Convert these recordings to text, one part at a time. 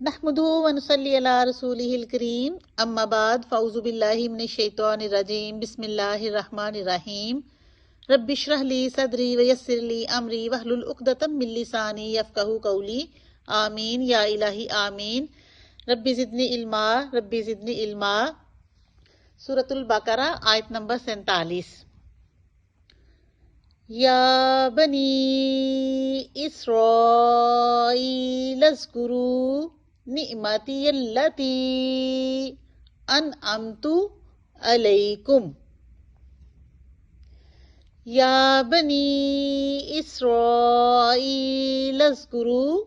نحمدہ ونصلی علی رسولہ الکریم اما بعد فاعوذ باللہ من الشیطان الرجیم بسم اللہ الرحمن الرحیم رب اشرح لی صدری ویسر لی امری واحلل عقدۃ من لسانی یفقہوا قولی آمین یا الہی آمین۔ رب زدنی علما رب زدنی علما۔ سورۃ البقرہ آیت نمبر 47۔ یا بنی اسرائیل اذکروا نعمتی التی انعمت علیکم۔ یا بنی اسرائیل اذکروا،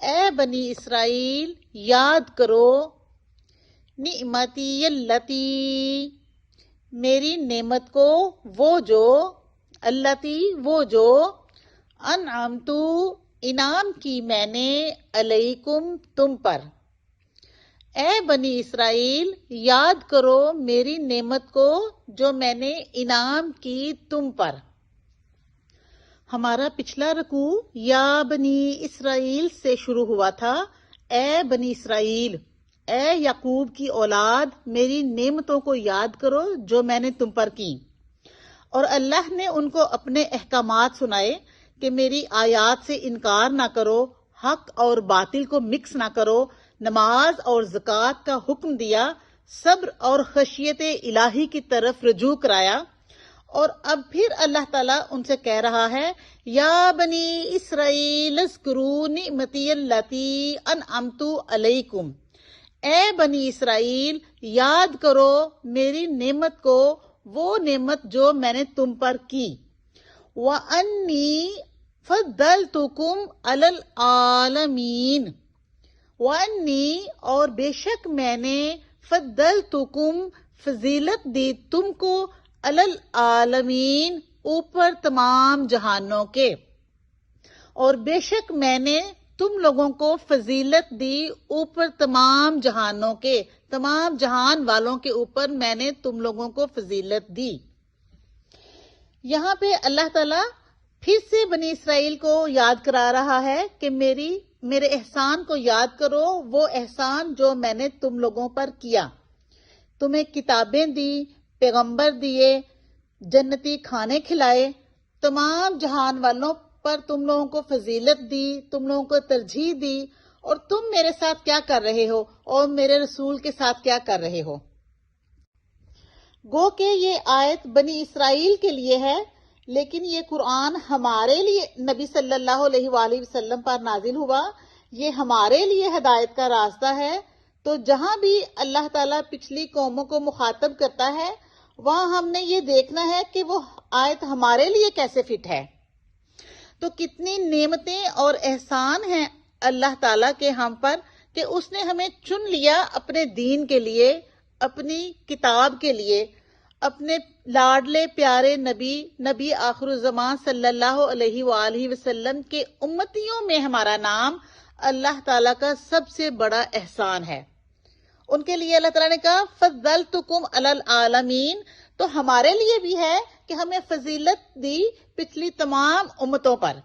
اے بنی اسرائیل یاد کرو، نعمتی التی میری نعمت کو، وہ جو انعمت انعام کی میں نے علیکم تم پر۔ اے بنی اسرائیل یاد کرو میری نعمت کو جو میں نے انعام کی تم پر۔ ہمارا پچھلا رکوع یا بنی اسرائیل سے شروع ہوا تھا۔ اے بنی اسرائیل، اے یعقوب کی اولاد، میری نعمتوں کو یاد کرو جو میں نے تم پر کی۔ اور اللہ نے ان کو اپنے احکامات سنائے کہ میری آیات سے انکار نہ کرو، حق اور باطل کو مکس نہ کرو، نماز اور زکوٰۃ کا حکم دیا، صبر اور خشیت الہی کی طرف رجوع کرایا۔ اور اب پھر اللہ تعالیٰ ان سے کہہ رہا ہے، یا بنی اسرائیل اذکروا نعمتی التی انعمت علیکم، اے بنی اسرائیل یاد کرو میری نعمت کو، وہ نعمت جو میں نے تم پر کی۔ وَأَنِّي فَضَّلْتُكُمْ عَلَى الْعَالَمِينَ، وَأَنِّي اور بے شک میں نے فَضَّلْتُكُمْ فضیلت دی تم کو، عَلَى الْعَالَمِينَ اوپر تمام جہانوں کے، اور بے شک میں نے تم لوگوں کو فضیلت دی اوپر تمام جہانوں کے، تمام جہان والوں کے اوپر میں نے تم لوگوں کو فضیلت دی۔ یہاں پہ اللہ تعالیٰ پھر سے بنی اسرائیل کو یاد کرا رہا ہے کہ میرے احسان کو یاد کرو، وہ احسان جو میں نے تم لوگوں پر کیا۔ تمہیں کتابیں دی، پیغمبر دیے، جنتی کھانے کھلائے، تمام جہان والوں پر تم لوگوں کو فضیلت دی، تم لوگوں کو ترجیح دی، اور تم میرے ساتھ کیا کر رہے ہو اور میرے رسول کے ساتھ کیا کر رہے ہو؟ گو کہ یہ آیت بنی اسرائیل کے لیے ہے، لیکن یہ قرآن ہمارے لیے نبی صلی اللہ علیہ وآلہ وسلم پر نازل ہوا، یہ ہمارے لیے ہدایت کا راستہ ہے۔ تو جہاں بھی اللہ تعالیٰ پچھلی قوموں کو مخاطب کرتا ہے، وہاں ہم نے یہ دیکھنا ہے کہ وہ آیت ہمارے لیے کیسے فٹ ہے۔ تو کتنی نعمتیں اور احسان ہیں اللہ تعالیٰ کے ہم پر کہ اس نے ہمیں چن لیا اپنے دین کے لیے، اپنی کتاب کے لیے، اپنے لاڈلے پیارے نبی آخر الزمان صلی اللہ علیہ وآلہ وسلم کے امتیوں میں ہمارا نام اللہ تعالیٰ کا سب سے بڑا احسان ہے۔ ان کے لیے اللہ تعالیٰ نے کہا فضلتکم علی العالمین، تو ہمارے لیے بھی ہے کہ ہمیں فضیلت دی پچھلی تمام امتوں پر۔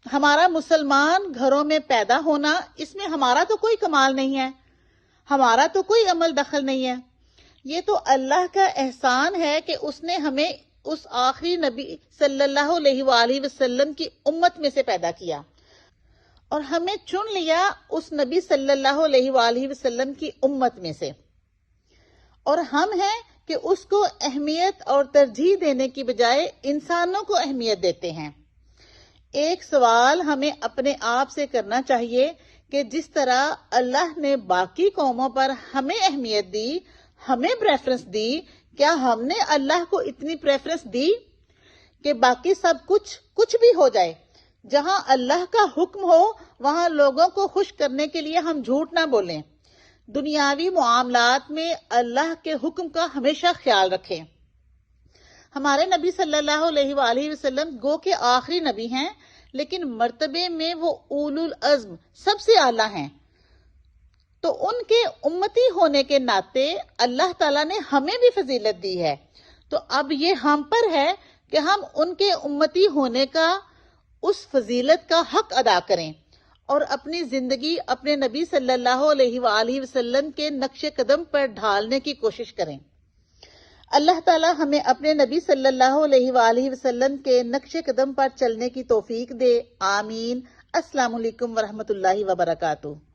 ہمارا مسلمان گھروں میں پیدا ہونا، اس میں ہمارا تو کوئی کمال نہیں ہے، ہمارا تو کوئی عمل دخل نہیں ہے، یہ تو اللہ کا احسان ہے کہ اس نے ہمیں اس آخری نبی صلی اللہ علیہ وآلہ وسلم کی امت میں سے پیدا کیا، اور ہمیں چن لیا اس نبی صلی اللہ علیہ وآلہ وسلم کی امت میں سے، اور ہم ہیں کہ اس کو اہمیت اور ترجیح دینے کی بجائے انسانوں کو اہمیت دیتے ہیں۔ ایک سوال ہمیں اپنے آپ سے کرنا چاہیے کہ جس طرح اللہ نے باقی قوموں پر ہمیں اہمیت دی، ہمیں پریفرنس دی، کیا ہم نے اللہ کو اتنی پریفرنس دی کہ باقی سب کچھ بھی ہو جائے، جہاں اللہ کا حکم ہو وہاں لوگوں کو خوش کرنے کے لیے ہم جھوٹ نہ بولیں، دنیاوی معاملات میں اللہ کے حکم کا ہمیشہ خیال رکھیں۔ ہمارے نبی صلی اللہ علیہ وآلہ وسلم گو کے آخری نبی ہیں، لیکن مرتبے میں وہ اولو العزم سب سے اعلیٰ ہیں، تو ان کے امتی ہونے کے ناطے اللہ تعالیٰ نے ہمیں بھی فضیلت دی ہے۔ تو اب یہ ہم پر ہے کہ ہم ان کے امتی ہونے کا، اس فضیلت کا حق ادا کریں اور اپنی زندگی اپنے نبی صلی اللہ علیہ وآلہ وسلم کے نقش قدم پر ڈھالنے کی کوشش کریں۔ اللہ تعالی ہمیں اپنے نبی صلی اللہ علیہ وآلہ وسلم کے نقش قدم پر چلنے کی توفیق دے، آمین۔ السلام علیکم ورحمۃ اللہ وبرکاتہ۔